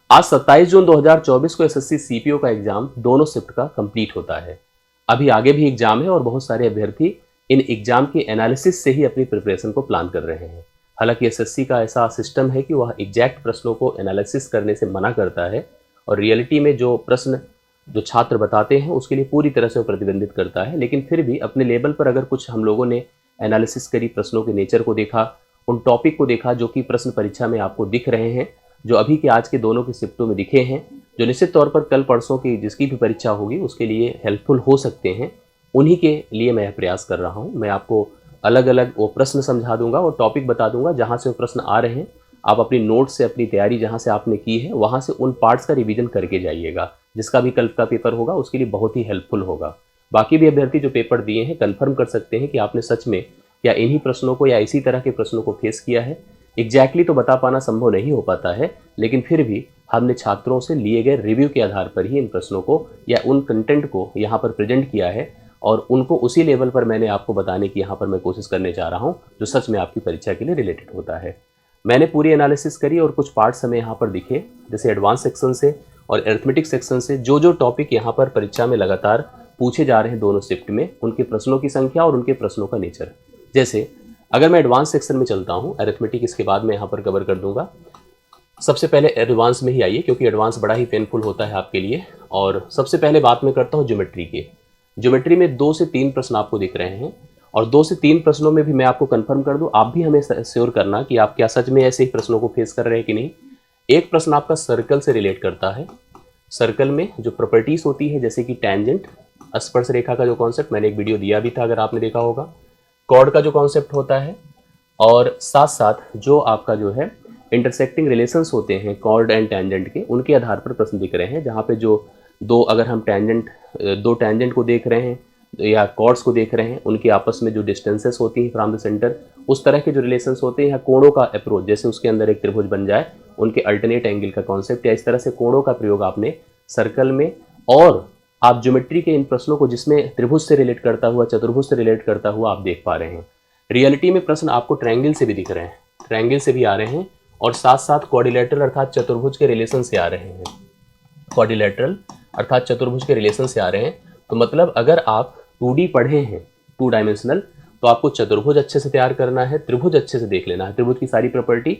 आज 27 जून 2024 को SSC CPO का एग्जाम दोनों शिफ्ट का कंप्लीट होता है। अभी आगे भी एग्जाम है और बहुत सारे अभ्यर्थी इन एग्जाम के एनालिसिस से ही अपनी प्रिपरेशन को प्लान कर रहे हैं। हालांकि एसएससी का ऐसा सिस्टम है कि वह एग्जैक्ट प्रश्नों को एनालिसिस करने से मना करता है और रियलिटी में जो प्रश्न जो छात्र बताते हैं उसके लिए पूरी तरह से वो प्रतिबंधित करता है। लेकिन फिर भी अपने लेवल पर अगर कुछ हम लोगों ने एनालिसिस करी, प्रश्नों के नेचर को देखा, उन टॉपिक को देखा जो कि प्रश्न परीक्षा में आपको दिख रहे हैं, जो अभी के आज के दोनों के शिफ्टों में दिखे हैं, जो निश्चित तौर पर कल परसों की जिसकी भी परीक्षा होगी उसके लिए हेल्पफुल हो सकते हैं, उन्हीं के लिए मैं प्रयास कर रहा हूँ। मैं आपको अलग अलग वो प्रश्न समझा दूंगा और टॉपिक बता दूंगा जहाँ से वो प्रश्न आ रहे हैं। आप अपनी नोट से अपनी तैयारी जहाँ से आपने की है वहाँ से उन पार्ट्स का रिवीजन करके जाइएगा। जिसका भी कल का पेपर होगा उसके लिए बहुत ही हेल्पफुल होगा। बाकी भी अभ्यर्थी जो पेपर दिए हैं कंफर्म कर सकते हैं कि आपने सच में या इन्हीं प्रश्नों को या इसी तरह के प्रश्नों को फेस किया है। एग्जैक्टली तो बता पाना संभव नहीं हो पाता है, लेकिन फिर भी हमने छात्रों से लिए गए रिव्यू के आधार पर ही इन प्रश्नों को या उन कंटेंट को यहाँ पर प्रेजेंट किया है और उनको उसी लेवल पर मैंने आपको बताने की यहाँ पर मैं कोशिश करने जा रहा हूँ जो सच में आपकी परीक्षा के लिए रिलेटेड होता है। मैंने पूरी एनालिसिस करी और कुछ पार्ट्स हमें यहाँ पर दिखे, जैसे एडवांस सेक्शन से और अरिथमेटिक सेक्शन से जो जो टॉपिक यहाँ पर परीक्षा में लगातार पूछे जा रहे हैं दोनों शिफ्ट में, उनके प्रश्नों की संख्या और उनके प्रश्नों का नेचर। जैसे अगर मैं एडवांस सेक्शन में चलता हूँ, अरिथमेटिक इसके बाद मैं यहाँ पर कवर कर दूंगा। सबसे पहले एडवांस में ही आइए क्योंकि एडवांस बड़ा ही पेनफुल होता है आपके लिए। और सबसे पहले बात मैं करता हूँ ज्योमेट्री की। ज्योमेट्री में 2 से 3 प्रश्न आपको दिख रहे हैं और 2 से 3 प्रश्नों में भी मैं आपको कंफर्म कर दूं, आप भी हमें श्योर करना कि आप क्या सच में ऐसे ही प्रश्नों को फेस कर रहे हैं कि नहीं। एक प्रश्न आपका सर्कल से रिलेट करता है। सर्कल में जो प्रॉपर्टीज होती है जैसे कि टैंजेंट, स्पर्श रेखा का जो कॉन्सेप्ट मैंने एक वीडियो दिया भी था अगर आपने देखा होगा, कॉर्ड का जो कॉन्सेप्ट होता है और साथ साथ जो आपका जो है इंटरसेक्टिंग रिलेशंस होते हैं कॉर्ड एंड टैंजेंट के, उनके आधार पर प्रश्न दिख रहे हैं। जहाँ पे जो अगर हम दो टैंजेंट को देख रहे हैं या कॉर्ड्स को देख रहे हैं, उनके आपस में जो डिस्टेंसेस होती हैं फ्रॉम द सेंटर, उस तरह के जो रिलेशंस होते हैं या कोणों का अप्रोच, जैसे उसके अंदर एक त्रिभुज बन जाए, उनके अल्टरनेट एंगल का कॉन्सेप्ट या इस तरह से कोणों का प्रयोग आपने सर्कल में। और आप ज्योमेट्री के इन प्रश्नों को जिसमें त्रिभुज से रिलेट करता हुआ, चतुर्भुज से रिलेट करता हुआ आप देख पा रहे हैं। रियलिटी में प्रश्न आपको ट्रायंगल से भी दिख रहे हैं, ट्रायंगल से भी आ रहे हैं और साथ साथ क्वाड्रिलेटरल अर्थात चतुर्भुज के रिलेशन से आ रहे हैं। क्वाड्रिलेटरल अर्थात चतुर्भुज के रिलेशन से आ रहे हैं। तो मतलब अगर आप 2D पढ़े हैं, 2 डायमेंशनल, तो आपको चतुर्भुज अच्छे से तैयार करना है, त्रिभुज अच्छे से देख लेना है, त्रिभुज की सारी प्रॉपर्टी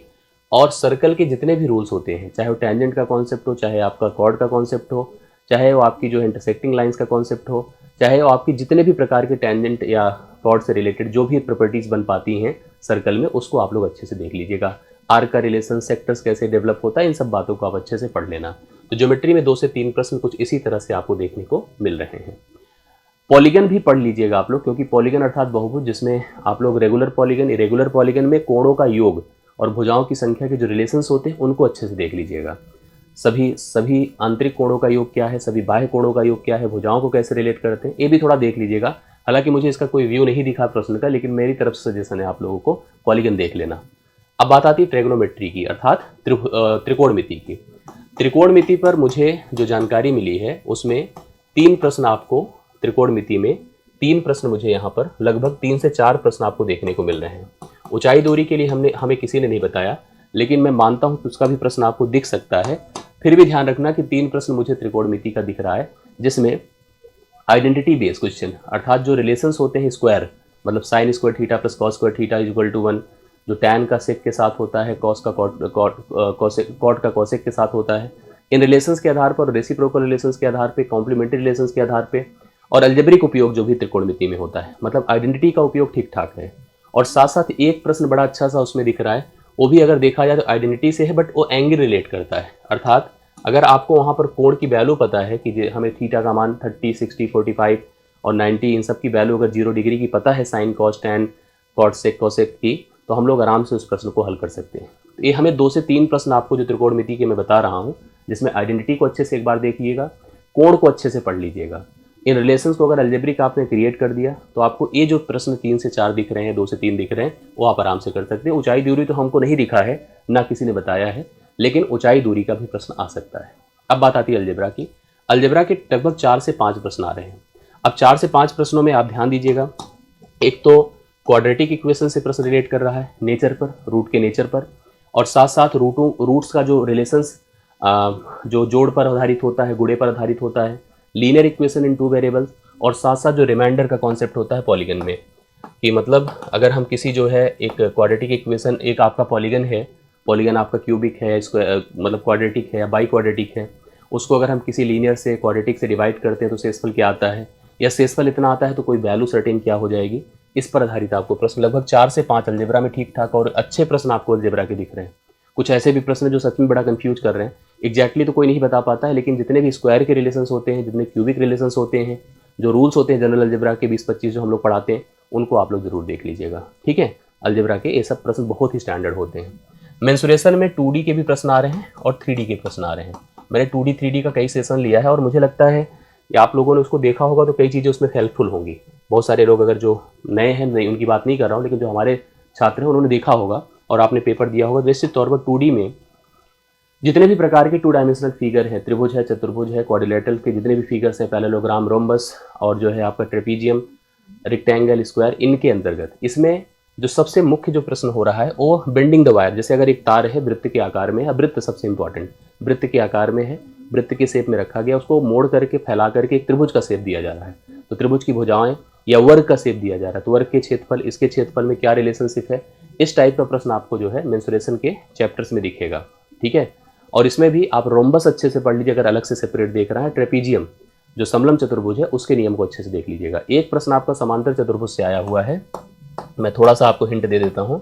और सर्कल के जितने भी रूल्स होते हैं, चाहे वो टेंजेंट का कॉन्सेप्ट हो, चाहे आपका कॉर्ड का कॉन्सेप्ट हो, चाहे वो आपकी जो इंटरसेक्टिंग लाइंस का कॉन्सेप्ट हो, चाहे वो आपकी जितने भी प्रकार के टेंजेंट या कॉर्ड से रिलेटेड जो भी प्रॉपर्टीज बन पाती हैं सर्कल में, उसको आप लोग अच्छे से देख लीजिएगा। आर्क का रिलेशन, सेक्टर्स कैसे डेवलप होता है, इन सब बातों को आप अच्छे से पढ़ लेना। तो ज्योमेट्री में 2 से 3 प्रश्न कुछ इसी तरह से आपको देखने को मिल रहे हैं। पॉलीगन भी पढ़ लीजिएगा आप लोग, क्योंकि पॉलीगन अर्थात बहुभुज, जिसमें आप लोग रेगुलर पॉलीगन, इरेगुलर पॉलीगन में कोणों का योग और भुजाओं की संख्या के जो रिलेशंस होते हैं उनको अच्छे से देख लीजिएगा। सभी आंतरिक कोणों का योग क्या है, सभी बाह्य कोणों का योग क्या है, भुजाओं को कैसे रिलेट करते हैं, ये भी थोड़ा देख लीजिएगा। हालांकि मुझे इसका कोई व्यू नहीं दिखा प्रश्न का, लेकिन मेरी तरफ से सजेशन है आप लोगों को पॉलीगन देख लेना। अब बात आती है ट्रिग्नोमेट्री की अर्थात त्रिकोणमिति की। त्रिकोणमिति पर मुझे जो जानकारी मिली है उसमें 3 प्रश्न आपको, त्रिकोणमिति में 3 प्रश्न मुझे यहाँ पर लगभग 3 से 4 प्रश्न आपको देखने को मिल रहे हैं। ऊंचाई दूरी के लिए हमें किसी ने नहीं बताया, लेकिन मैं मानता हूँ कि उसका भी प्रश्न आपको दिख सकता है। फिर भी ध्यान रखना कि 3 प्रश्न मुझे त्रिकोणमिति का दिख रहा है, जिसमें आइडेंटिटी बेस्ड क्वेश्चन अर्थात जो रिलेशंस होते हैं स्क्वायर, मतलब sine square theta plus cos square theta is equal to 1, जो टैन का सेक के साथ होता है, कॉस का कॉट का कॉसेक के साथ होता है, इन रिलेशंस के आधार पर, रेसिप्रोकल रिलेशंस के आधार पे, कॉम्प्लीमेंट्री रिलेशंस के आधार पे, और अलजेब्रिक उपयोग जो भी त्रिकोणमिति में होता है, मतलब आइडेंटिटी का उपयोग ठीक ठाक है। और साथ साथ एक प्रश्न बड़ा अच्छा सा उसमें दिख रहा है, वो भी अगर देखा जाए तो आइडेंटिटी से है, बट वो एंगल रिलेट करता है। अर्थात अगर आपको वहाँ पर कोण की वैल्यू पता है कि हमें थीटा का मान 30, 60, 45 और 90, इन सब की वैल्यू अगर 0 डिग्री की पता है, sine cos tan cot sec cosec की, तो हम लोग आराम से उस प्रश्न को हल कर सकते हैं। तो ये हमें 2 से 3 प्रश्न आपको जो त्रिकोणमिति के मैं बता रहा हूँ, जिसमें आइडेंटिटी को अच्छे से एक बार देखिएगा, कोण को अच्छे से पढ़ लीजिएगा। इन रिलेशंस को अगर अलजेब्रिक आपने क्रिएट कर दिया तो आपको ये जो प्रश्न 3 से 4 दिख रहे हैं, 2 से 3 दिख रहे हैं, वो आप आराम से कर सकते हैं। ऊंचाई दूरी तो हमको नहीं दिखा है, ना किसी ने बताया है, लेकिन ऊंचाई दूरी का भी प्रश्न आ सकता है। अब बात आती है अलजेब्रा की। अलजेब्रा के लगभग 4 से 5 प्रश्न आ रहे हैं। अब 4 से 5 प्रश्नों में आप ध्यान दीजिएगा, एक तो क्वाड्रेटिक इक्वेशन से प्रश्न रिलेट कर रहा है, नेचर पर, रूट के नेचर पर, और साथ साथ रूट्स का जो रिलेशंस जो जोड़ पर आधारित होता है, गुणे पर आधारित होता है, linear equation in two variables, और साथ साथ जो रिमाइंडर का कॉन्सेप्ट होता है पॉलीगन में, कि मतलब अगर हम किसी जो है एक क्वाड्रेटिक इक्वेशन, एक आपका पॉलीगन है, पॉलीगन आपका क्यूबिक है, स्क्वायर मतलब क्वाड्रेटिक है या बाई क्वाड्रेटिक है, उसको अगर हम किसी लीनियर से क्वाड्रेटिक से डिवाइड करते हैं तो शेषफल क्या आता है, या शेषफल इतना आता है तो कोई वैल्यू सर्टेन क्या हो जाएगी, इस पर आधारित आपको प्रश्न लगभग 4 से 5 अलजेब्रा में ठीक ठाक और अच्छे प्रश्न आपको अलजेब्रा के दिख रहे हैं। कुछ ऐसे भी प्रश्न जो सच में बड़ा कंफ्यूज कर रहे हैं, एग्जैक्टली तो कोई नहीं बता पाता है, लेकिन जितने भी स्क्वायर के रिलेशंस होते हैं, जितने क्यूबिक रिलेशंस होते हैं, जो रूल्स होते हैं जनरल अलजेब्रा के 20-25 जो हम लोग पढ़ाते हैं, उनको आप लोग जरूर देख लीजिएगा। ठीक है, अलजेब्रा के ये सब प्रश्न बहुत ही स्टैंडर्ड होते हैं। मेंसुरेशन में 2D के भी प्रश्न आ रहे हैं और 3D के प्रश्न आ रहे हैं। मैंने 2D 3D का कई सेशन लिया है और मुझे लगता है कि आप लोगों ने उसको देखा होगा तो कई चीज़ें उसमें हेल्पफुल होंगी। बहुत सारे लोग अगर जो नए हैं, नहीं उनकी बात नहीं कर रहा हूँ, लेकिन जो हमारे छात्र हैं उन्होंने देखा होगा और आपने पेपर दिया होगा। निश्चित तौर पर 2D में जितने भी प्रकार के 2 डायमेंशनल फिगर है, त्रिभुज है, चतुर्भुज है, क्वाड्रिलेटरल के जितने भी फिगर्स हैं, पैरेललोग्राम, रोम्बस और जो है आपका ट्रेपीजियम, रेक्टेंगल, स्क्वायर, इनके अंतर्गत इसमें जो सबसे मुख्य जो प्रश्न हो रहा है वो बेंडिंग द वायर। जैसे अगर एक तार है वृत्त के आकार में, या वृत्त सबसे इंपॉर्टेंट वृत्त के आकार में है, वृत्त के शेप में रखा गया, उसको मोड़ करके फैला करके एक त्रिभुज का शेप दिया जा रहा है, तो त्रिभुज की भुजाएं या वर्ग का शेप दिया जा रहा है, तो वर्ग के क्षेत्रफल इसके क्षेत्रफल में क्या रिलेशनशिप है, इस टाइप का प्रश्न आपको जो है मेंसुरेशन के चैप्टर्स में दिखेगा। ठीक है, और इसमें भी आप रोम्बस अच्छे से पढ़ लीजिए अगर अलग से सेपरेट देख रहा है। ट्रेपीजियम जो समलम चतुर्भुज है उसके नियम को अच्छे से देख लीजिएगा। एक प्रश्न आपका समांतर चतुर्भुज से आया हुआ है, मैं थोड़ा सा आपको हिंट दे देता हूं,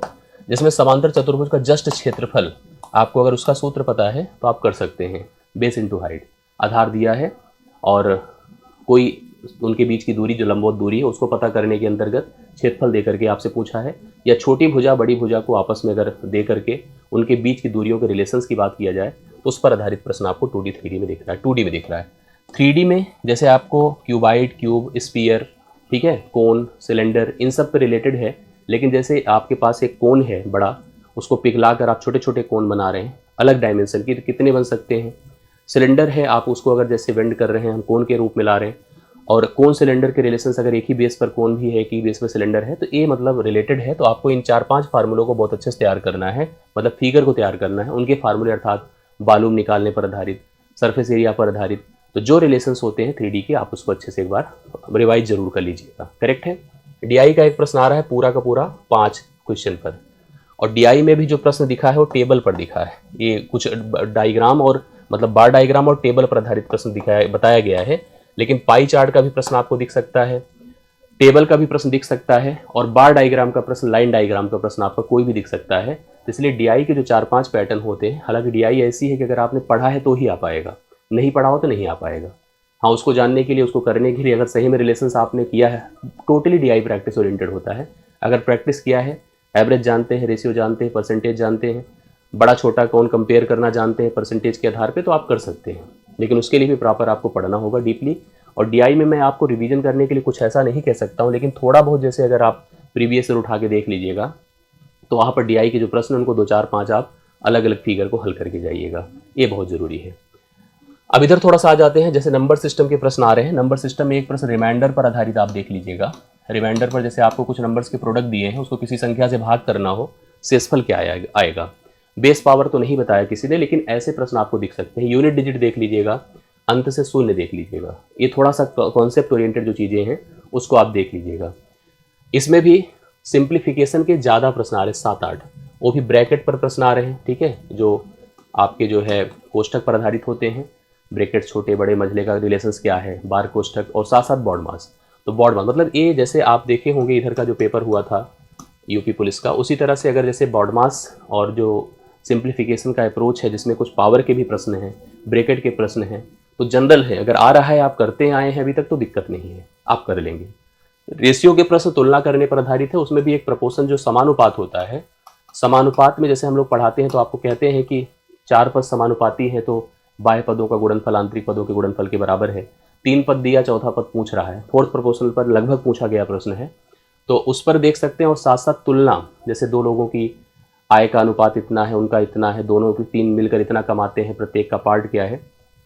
जिसमें समांतर चतुर्भुज का जस्ट क्षेत्रफल आपको अगर उसका सूत्र पता है तो आप कर सकते हैं। बेस इंटू हाइट, आधार दिया है और कोई उनके बीच की दूरी जो लंबवत दूरी है उसको पता करने के अंतर्गत क्षेत्रफल दे करके आपसे पूछा है, या छोटी भुजा बड़ी भुजा को आपस में अगर दे करके उनके बीच की दूरियों के रिलेशंस की बात किया जाए तो उस पर आधारित प्रश्न आपको 2D 3D में दिख रहा है, 2D में दिख रहा है। 3D में जैसे आपको क्यूबाइड, क्यूब, स्फीयर, ठीक है, कोन, सिलेंडर, इन सब पे रिलेटेड है। लेकिन जैसे आपके पास एक कोन है बड़ा, उसको पिघला कर आप छोटे छोटे कोन बना रहे हैं अलग डायमेंशन की, तो कितने बन सकते हैं। सिलेंडर है, आप उसको अगर जैसे वेंड कर रहे हैं, हम कोन के रूप में ला रहे हैं, और कोन सिलेंडर के रिलेशंस अगर एक ही बेस पर कोन भी है, एक ही बेस पर सिलेंडर है, तो ये मतलब रिलेटेड है। तो आपको इन 4-5 फार्मूलों को बहुत अच्छे से तैयार करना है, मतलब फिगर को तैयार करना है, उनके फार्मूले अर्थात वॉल्यूम निकालने पर आधारित, सरफेस एरिया पर आधारित, तो जो रिलेशंस होते हैं 3D के, आप उसको अच्छे से एक बार रिवाइज जरूर कर लीजिएगा। करेक्ट है। DI का एक प्रश्न आ रहा है पूरा का पूरा 5 क्वेश्चन पर, और DI में भी जो प्रश्न दिखा है वो टेबल पर दिखा है। ये कुछ डायग्राम और मतलब बार डायग्राम और टेबल पर आधारित प्रश्न दिखाया बताया गया है, लेकिन पाई चार्ट का भी प्रश्न आपको दिख सकता है, टेबल का भी प्रश्न दिख सकता है, और बार डायग्राम का प्रश्न, लाइन डायग्राम का प्रश्न आपका कोई भी दिख सकता है। तो इसलिए DI के जो 4-5 पैटर्न होते हैं, हालांकि DI ऐसी है कि अगर आपने पढ़ा है तो ही आ पाएगा, नहीं पढ़ा हो तो नहीं आ पाएगा। हाँ, उसको जानने के लिए, उसको करने के लिए अगर सही में रिलेशंस आपने किया है, टोटली DI प्रैक्टिस ओरिएंटेड होता है। अगर प्रैक्टिस किया है, एवरेज जानते हैं, रेशियो जानते हैं, परसेंटेज जानते हैं, बड़ा छोटा कौन कंपेयर करना जानते हैं परसेंटेज के आधार पे, तो आप कर सकते हैं। लेकिन उसके लिए भी प्रॉपर आपको पढ़ना होगा डीपली। और DI में मैं आपको रिवीजन करने के लिए कुछ ऐसा नहीं कह सकता हूँ, लेकिन थोड़ा बहुत जैसे अगर आप प्रीवियस ईयर उठा के देख लीजिएगा तो वहाँ पर DI के जो प्रश्न उनको 2-4-5 आप अलग अलग फिगर को हल करके जाइएगा, ये बहुत ज़रूरी है। अब इधर थोड़ा सा आ जाते हैं, जैसे नंबर सिस्टम के प्रश्न आ रहे हैं। नंबर सिस्टम में एक प्रश्न रिमाइंडर पर आधारित आप देख लीजिएगा। रिमाइंडर पर जैसे आपको कुछ नंबर्स के प्रोडक्ट दिए हैं, उसको किसी संख्या से भाग करना हो, शेषफल क्या आएगा। बेस पावर तो नहीं बताया किसी ने, लेकिन ऐसे प्रश्न आपको दिख सकते हैं। यूनिट डिजिट देख लीजिएगा, अंत से शून्य देख लीजिएगा, ये थोड़ा सा कॉन्सेप्ट ओरिएंटेड जो चीज़ें हैं उसको आप देख लीजिएगा। इसमें भी सिंप्लीफिकेशन के ज़्यादा प्रश्न आ रहे हैं, 7-8, वो भी ब्रैकेट पर प्रश्न आ रहे हैं। ठीक है, जो आपके जो है कोष्ठक पर आधारित होते हैं, ब्रैकेट छोटे बड़े मझले का रिलेशंस क्या है, बार कोष्ठक, और साथ साथ बॉड मास। तो बॉड मास मतलब ये जैसे आप देखे होंगे इधर का जो पेपर हुआ था यूपी पुलिस का, उसी तरह से अगर जैसे बॉड मास और जो सिंप्लीफिकेशन का अप्रोच है जिसमें कुछ पावर के भी प्रश्न हैं, ब्रैकेट के प्रश्न हैं, तो जनरल है, अगर आ रहा है, आप करते आए हैं अभी तक तो दिक्कत नहीं है, आप कर लेंगे। रेशियो के प्रश्न तुलना करने पर आधारित है, उसमें भी एक प्रपोर्शन जो समानुपात होता है, समानुपात में जैसे हम लोग पढ़ाते हैं तो आपको कहते हैं कि 4 पद समानुपाती है तो बाह्य पदों का गुणनफल आंतरिक पदों के गुणनफल के बराबर है। 3 पद दिया, चौथा पद पूछ रहा है, फोर्थ प्रोपोर्शनल पर लगभग पूछा गया प्रश्न है, तो उस पर देख सकते हैं। और साथ साथ तुलना, जैसे 2 लोगों की आय का अनुपात इतना है, उनका इतना है, दोनों की 3 मिलकर इतना कमाते हैं, प्रत्येक का पार्ट क्या है,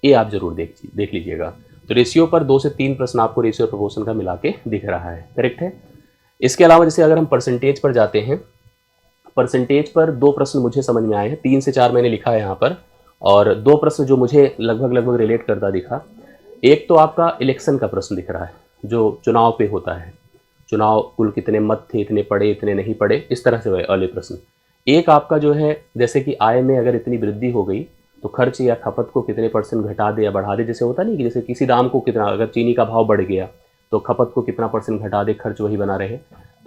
ये आप जरूर देख लीजिएगा। तो रेशियो पर 2 से 3 प्रश्न आपको रेशियो प्रोपोर्शन का मिला के दिख रहा है। करेक्ट है। इसके अलावा जैसे अगर हम परसेंटेज पर जाते हैं, परसेंटेज पर 2 प्रश्न मुझे समझ में आए हैं, 3 से 4 मैंने लिखा है यहाँ पर, और दो प्रश्न जो मुझे लगभग लगभग रिलेट करता दिखा, एक तो आपका इलेक्शन का प्रश्न दिख रहा है जो चुनाव पे होता है, चुनाव कुल कितने मत थे, इतने पड़े इतने नहीं पड़े, इस तरह से वाले प्रश्न। एक आपका जो है जैसे कि आय में अगर इतनी वृद्धि हो गई तो खर्च या खपत को कितने परसेंट घटा दे या बढ़ा दे, जैसे होता नहीं कि जैसे किसी दाम को कितना, अगर चीनी का भाव बढ़ गया तो खपत को कितना परसेंट घटा दे, खर्च वही बना रहे।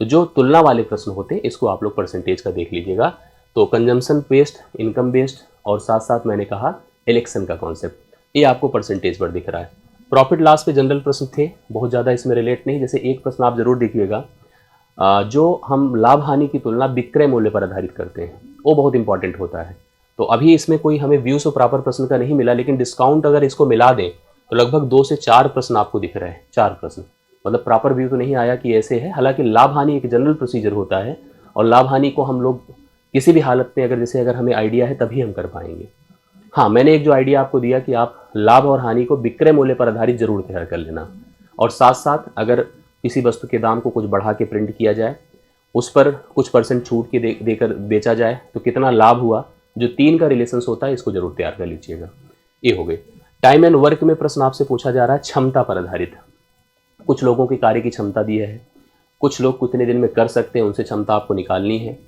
तो जो तुलना वाले प्रश्न होते हैं इसको आप लोग परसेंटेज का देख लीजिएगा। तो कंजम्पशन बेस्ड, इनकम बेस्ड और साथ साथ मैंने कहा इलेक्शन का कॉन्सेप्ट, ये आपको परसेंटेज पर दिख रहा है। प्रॉफिट लॉस पे जनरल प्रश्न थे, बहुत ज़्यादा इसमें रिलेट नहीं। जैसे एक प्रश्न आप जरूर देखिएगा, जो हम लाभ हानि की तुलना विक्रय मूल्य पर आधारित करते हैं वो बहुत इंपॉर्टेंट होता है। तो अभी इसमें कोई हमें व्यू से प्रॉपर प्रश्न का नहीं मिला, लेकिन डिस्काउंट अगर इसको मिला दें तो लगभग 2 से 4 प्रश्न आपको दिख रहे हैं। 4 प्रश्न मतलब प्रॉपर व्यू तो नहीं आया कि ऐसे है। हालांकि लाभ हानि एक जनरल प्रोसीजर होता है और लाभ हानि को हम लोग किसी भी हालत में अगर हमें आइडिया है तभी हम कर पाएंगे। हाँ, मैंने एक जो आइडिया आपको दिया कि आप लाभ और हानि को विक्रय मूल्य पर आधारित जरूर तैयार कर लेना, और साथ साथ अगर किसी वस्तु के दाम को कुछ बढ़ा के प्रिंट किया जाए, उस पर कुछ परसेंट छूट के देकर बेचा जाए तो कितना लाभ हुआ, जो 3 का रिलेशंस होता है इसको जरूर तैयार कर लीजिएगा। ये हो गए। टाइम एंड वर्क में प्रश्न आपसे पूछा जा रहा है क्षमता पर आधारित। कुछ लोगों की कार्य की क्षमता दी है, कुछ लोग कितने दिन में कर सकते हैं, उनसे क्षमता आपको निकालनी है।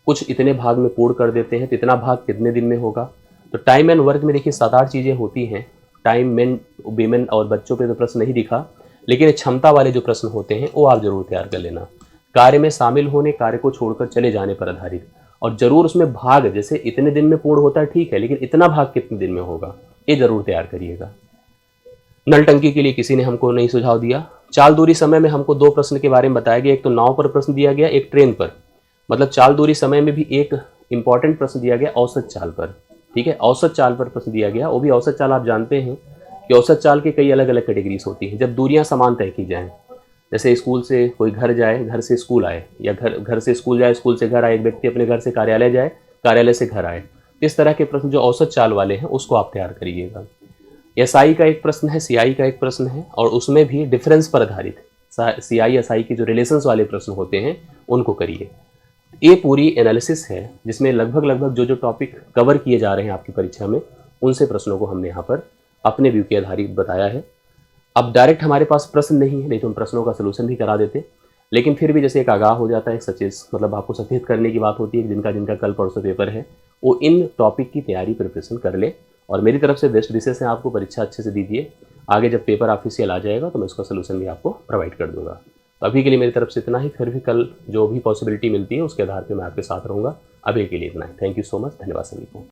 कुछ इतने भाग में पूर्ण कर देते हैं तो इतना भाग कितने दिन में होगा। तो टाइम एंड वर्क में देखिए 7-8 चीज़ें होती हैं। टाइम, मेन, वीमेन और बच्चों पे तो प्रश्न नहीं दिखा, लेकिन क्षमता वाले जो प्रश्न होते हैं वो आप जरूर तैयार कर लेना। कार्य में शामिल होने, कार्य को छोड़कर चले जाने पर आधारित, और जरूर उसमें भाग, जैसे इतने दिन में पूर्ण होता है ठीक है, लेकिन इतना भाग कितने दिन में होगा ये जरूर तैयार करिएगा। नल टंकी के लिए किसी ने हमको नहीं सुझाव दिया। चाल दूरी समय में हमको 2 प्रश्न के बारे में बताया गया, एक तो नाव पर प्रश्न दिया गया, एक ट्रेन पर। मतलब चाल दूरी समय में भी एक इंपॉर्टेंट प्रश्न दिया गया औसत चाल पर। ठीक है, औसत चाल पर प्रश्न दिया गया। वो भी औसत चाल आप जानते हैं कि औसत चाल की कई अलग अलग कैटेगरीज होती हैं। जब दूरियां समान तय की जाएं, जैसे स्कूल से कोई घर जाए, घर से स्कूल आए, या घर से स्कूल जाए, स्कूल से घर आए, एक व्यक्ति अपने घर से कार्यालय जाए, कार्यालय से घर आए, इस तरह के प्रश्न जो औसत चाल वाले हैं उसको आप तैयार करिएगा। एसआई का एक प्रश्न है, सीआई का एक प्रश्न है, और उसमें भी डिफरेंस पर आधारित सीआई एसआई के जो रिलेशंस वाले प्रश्न होते हैं उनको करिए। ये पूरी एनालिसिस है जिसमें लगभग जो टॉपिक कवर किए जा रहे हैं आपकी परीक्षा में, उनसे प्रश्नों को हमने यहाँ पर अपने व्यू के आधारित बताया है। अब डायरेक्ट हमारे पास प्रश्न नहीं है, नहीं तो हम प्रश्नों का सलूशन भी करा देते, लेकिन फिर भी जैसे एक आगाह हो जाता है, एक सचेत, मतलब आपको सचेत करने की बात होती है कि जिनका कल परसों पेपर है वो इन टॉपिक की तैयारी प्रिपरेशन कर ले। और मेरी तरफ से बेस्ट विशेष है, आपको परीक्षा अच्छे से दीजिए। आगे जब पेपर ऑफिशियल आ जाएगा तो मैं उसका सलूशन भी आपको प्रोवाइड कर दूंगा। तो अभी के लिए मेरी तरफ से इतना ही, फिर भी कल जो भी पॉसिबिलिटी मिलती है उसके आधार पर मैं आपके साथ रहूँगा। अभी के लिए इतना ही। थैंक यू सो मच, धन्यवाद सभी को।